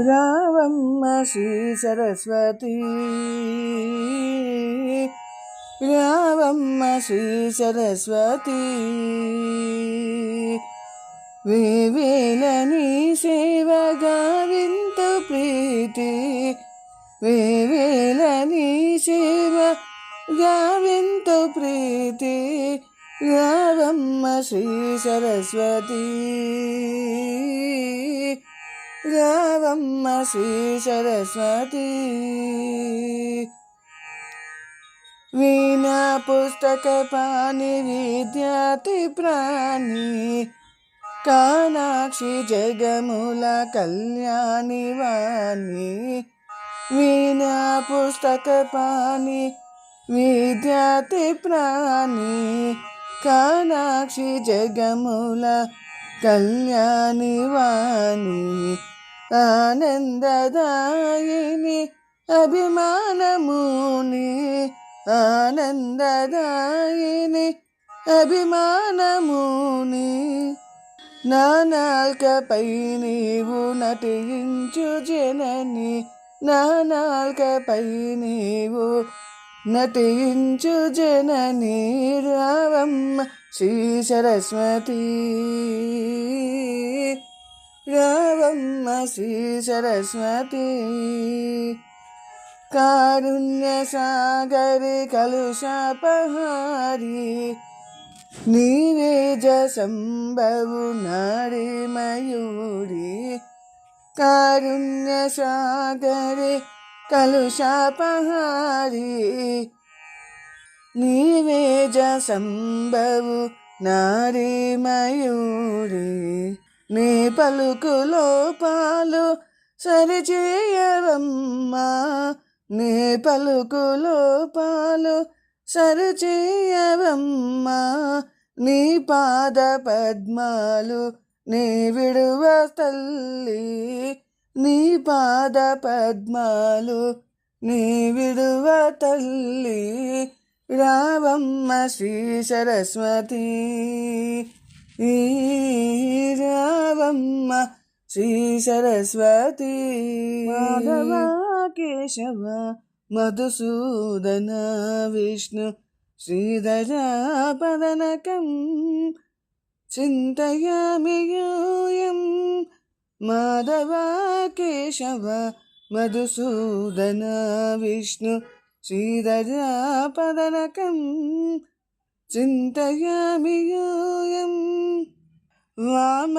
రావమ్మ శ్రీ సరస్వతి, రావమ్మ శ్రీ సరస్వతి. వేవేల నీ సేవగా వింత ప్రీతి, వేవేల నీ సేవగా వింత ప్రీతి. రావమ్మ శ్రీ సరస్వతి, రావమ్మ శ్రీ సరస్వతి. వీణా పుస్తక పాణి విద్యార్థి ప్రాణి, కామాక్షి జగముల కళ్యాణి వాణి. వీణా పుస్తక పాణి విద్యార్థి ప్రాణి, కామాక్షి జగముల కళ్యాణి వాణి. ఆనందదాయిని అభిమానముని, ఆనందదాయిని అభిమానముని. నా నాల్కపై నీవు నటించు జనని, నా నాల్కపై నీవు నటించు జనని. రావమ్మ శ్రీ సరస్వతి, రావమ్మ శ్రీ సరస్వతి. కారుణ్య సాగరి కలుషాపహారి, నీవేజ సంభవు నారీ మయూరి. కారుణ్య సాగరి కలుషాపహారి, నీవేజ సంభవు నారీ మయూరి. నీ పలుకులో పాలు సరిచేయవమ్మా, నీ పలుకులో పాలు సరిచేయవమ్మా. నీ పాద పద్మాలు నీ విడువ తల్లి, నీ పాద పద్మాలు నీ విడువ తల్లి. రావమ్మ శ్రీ సరస్వతి, రావమ్మ శ్రీ సరస్వతి. మాధవ కేశవ మధుసూదన విష్ణు శ్రీధర పదనకం చింతయామి యూయం. మాధవ కేశవ మధుసూదన విష్ణు శ్రీధర పదనకం చింతయామి యూయం. వామ